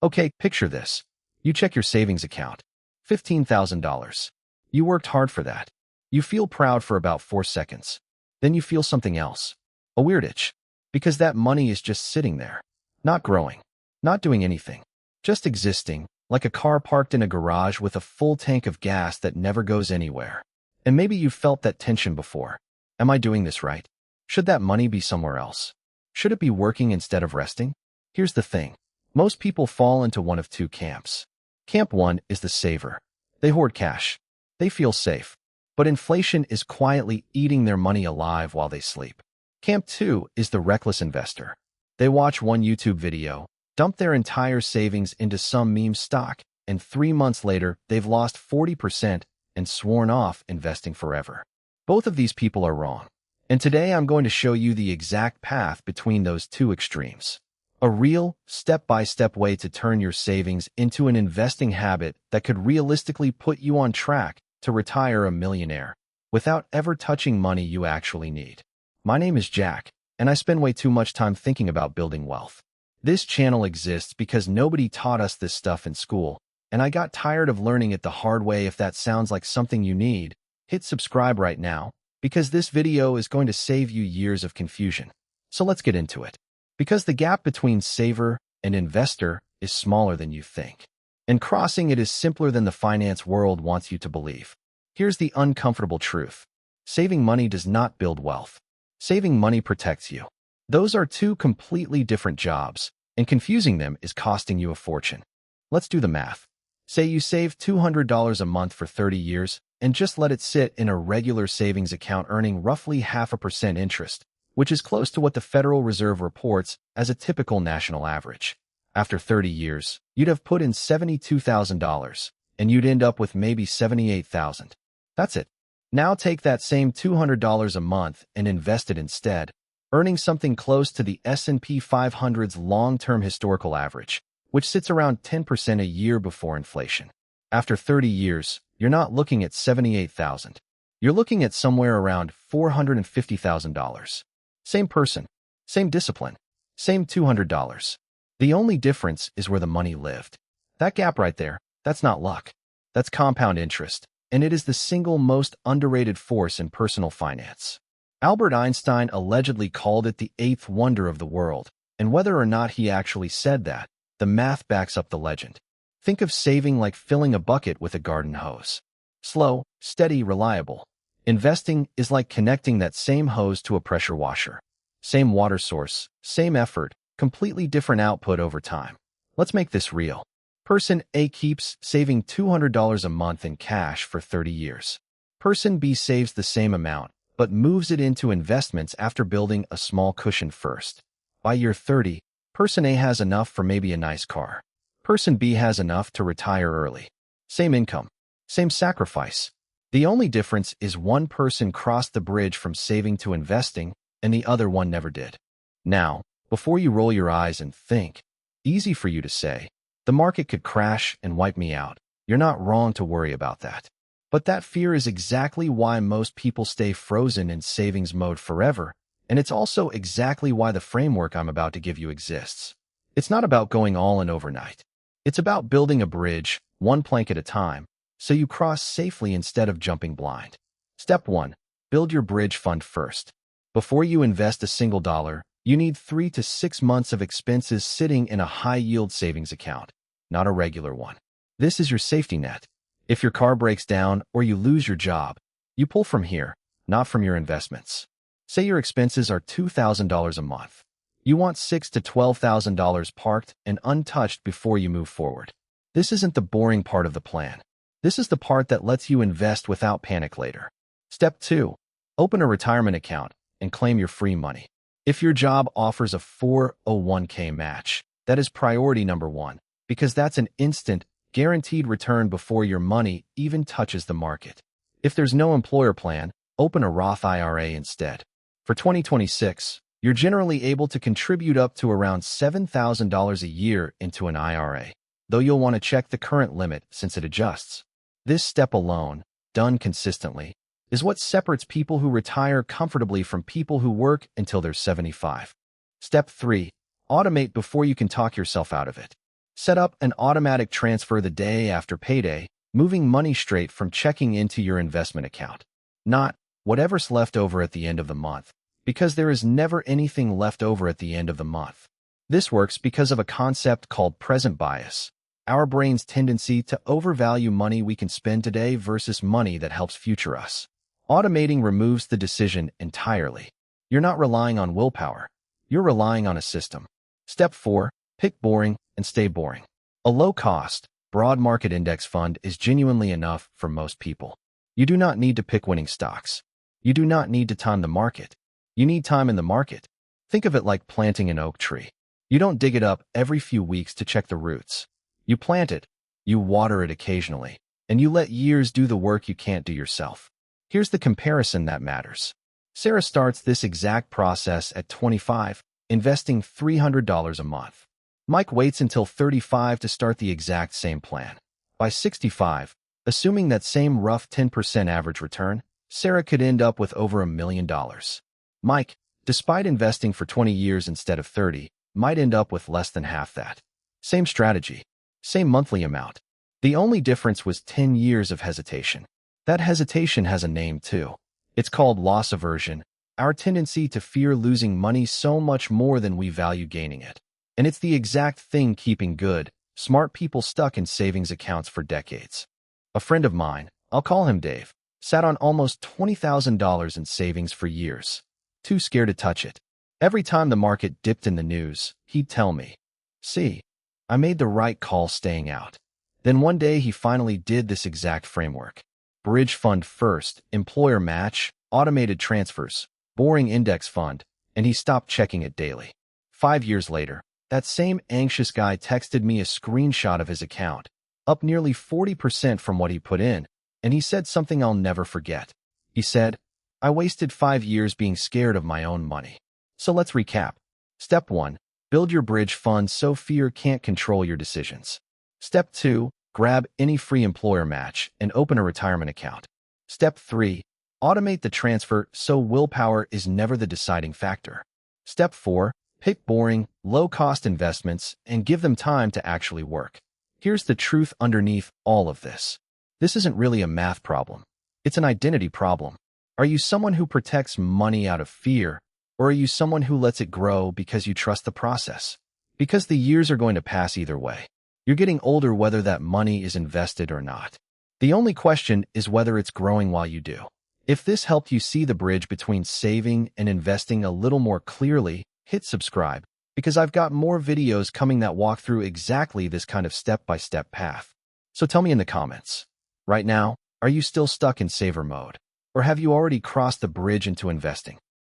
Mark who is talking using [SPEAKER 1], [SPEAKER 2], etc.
[SPEAKER 1] Okay, picture this. You check your savings account. $15,000. You worked hard for that. You feel proud for about 4 seconds. Then you feel something else. A weird itch. Because that money is just sitting there. Not growing. Not doing anything. Just existing, like a car parked in a garage with a full tank of gas that never goes anywhere. And maybe you've felt that tension before. Am I doing this right? Should that money be somewhere else? Should it be working instead of resting? Here's the thing. Most people fall into one of two camps. Camp 1 is the saver. They hoard cash. They feel safe. But inflation is quietly eating their money alive while they sleep. Camp 2 is the reckless investor. They watch one YouTube video, dump their entire savings into some meme stock, and 3 months later, they've lost 40% and sworn off investing forever. Both of these people are wrong. And today I'm going to show you the exact path between those two extremes. A real, step-by-step way to turn your savings into an investing habit that could realistically put you on track to retire a millionaire without ever touching money you actually need. My name is Jack, and I spend way too much time thinking about building wealth. This channel exists because nobody taught us this stuff in school, and I got tired of learning it the hard way. If that sounds like something you need, hit subscribe right now, because this video is going to save you years of confusion. So let's get into it. Because the gap between saver and investor is smaller than you think. And crossing it is simpler than the finance world wants you to believe. Here's the uncomfortable truth. Saving money does not build wealth. Saving money protects you. Those are two completely different jobs, and confusing them is costing you a fortune. Let's do the math. Say you save $200 a month for 30 years and just let it sit in a regular savings account earning roughly 0.5% interest, which is close to what the Federal Reserve reports as a typical national average. After 30 years, you'd have put in $72,000, and you'd end up with maybe $78,000. That's it. Now take that same $200 a month and invest it instead, earning something close to the S&P 500's long-term historical average, which sits around 10% a year before inflation. After 30 years, you're not looking at $78,000. You're looking at somewhere around $450,000. Same person, same discipline, same $200. The only difference is where the money lived. That gap right there, that's not luck. That's compound interest, and it is the single most underrated force in personal finance. Albert Einstein allegedly called it the eighth wonder of the world, and whether or not he actually said that, the math backs up the legend. Think of saving like filling a bucket with a garden hose. Slow, steady, reliable. Investing is like connecting that same hose to a pressure washer. Same water source, same effort, completely different output over time. Let's make this real. Person A keeps saving $200 a month in cash for 30 years. Person B saves the same amount, but moves it into investments after building a small cushion first. By year 30, Person A has enough for maybe a nice car. Person B has enough to retire early. Same income, same sacrifice. The only difference is one person crossed the bridge from saving to investing, and the other one never did. Now, before you roll your eyes and think, easy for you to say, the market could crash and wipe me out. You're not wrong to worry about that. But that fear is exactly why most people stay frozen in savings mode forever, and it's also exactly why the framework I'm about to give you exists. It's not about going all in overnight. It's about building a bridge, one plank at a time, so you cross safely instead of jumping blind. Step 1. Build your bridge fund first. Before you invest a single dollar, you need 3 to 6 months of expenses sitting in a high-yield savings account, not a regular one. This is your safety net. If your car breaks down or you lose your job, you pull from here, not from your investments. Say your expenses are $2,000 a month. You want $6,000 to $12,000 parked and untouched before you move forward. This isn't the boring part of the plan. This is the part that lets you invest without panic later. Step 2. Open a retirement account and claim your free money. If your job offers a 401k match, that is priority number 1, because that's an instant, guaranteed return before your money even touches the market. If there's no employer plan, open a Roth IRA instead. For 2026, you're generally able to contribute up to around $7,000 a year into an IRA, though you'll want to check the current limit since it adjusts. This step alone, done consistently, is what separates people who retire comfortably from people who work until they're 75. Step 3. Automate before you can talk yourself out of it. Set up an automatic transfer the day after payday, moving money straight from checking into your investment account. Not whatever's left over at the end of the month, because there is never anything left over at the end of the month. This works because of a concept called present bias, our brain's tendency to overvalue money we can spend today versus money that helps future us. Automating removes the decision entirely. You're not relying on willpower. You're relying on a system. Step 4. Pick boring and stay boring. A low-cost, broad market index fund is genuinely enough for most people. You do not need to pick winning stocks. You do not need to time the market. You need time in the market. Think of it like planting an oak tree. You don't dig it up every few weeks to check the roots. You plant it, you water it occasionally, and you let years do the work you can't do yourself. Here's the comparison that matters. Sarah starts this exact process at 25, investing $300 a month. Mike waits until 35 to start the exact same plan. By 65, assuming that same rough 10% average return, Sarah could end up with over $1 million. Mike, despite investing for 20 years instead of 30, might end up with less than half that. Same strategy, same monthly amount. The only difference was 10 years of hesitation. That hesitation has a name too. It's called loss aversion, our tendency to fear losing money so much more than we value gaining it. And it's the exact thing keeping good, smart people stuck in savings accounts for decades. A friend of mine, I'll call him Dave, sat on almost $20,000 in savings for years. Too scared to touch it. Every time the market dipped in the news, he'd tell me, "See, I made the right call staying out." Then one day he finally did this exact framework. Bridge fund first, employer match, automated transfers, boring index fund, and he stopped checking it daily. 5 years later, that same anxious guy texted me a screenshot of his account, up nearly 40% from what he put in, and he said something I'll never forget. He said, "I wasted 5 years being scared of my own money." So let's recap. Step 1. Build your bridge fund so fear can't control your decisions. Step 2. Grab any free employer match and open a retirement account. Step 3. Automate the transfer so willpower is never the deciding factor. Step 4. Pick boring, low-cost investments and give them time to actually work. Here's the truth underneath all of this. This isn't really a math problem. It's an identity problem. Are you someone who protects money out of fear, or are you someone who lets it grow because you trust the process? Because the years are going to pass either way. You're getting older whether that money is invested or not. The only question is whether it's growing while you do. If this helped you see the bridge between saving and investing a little more clearly, hit subscribe, because I've got more videos coming that walk through exactly this kind of step-by-step path. So tell me in the comments. Right now, are you still stuck in saver mode? Or have you already crossed the bridge into investing?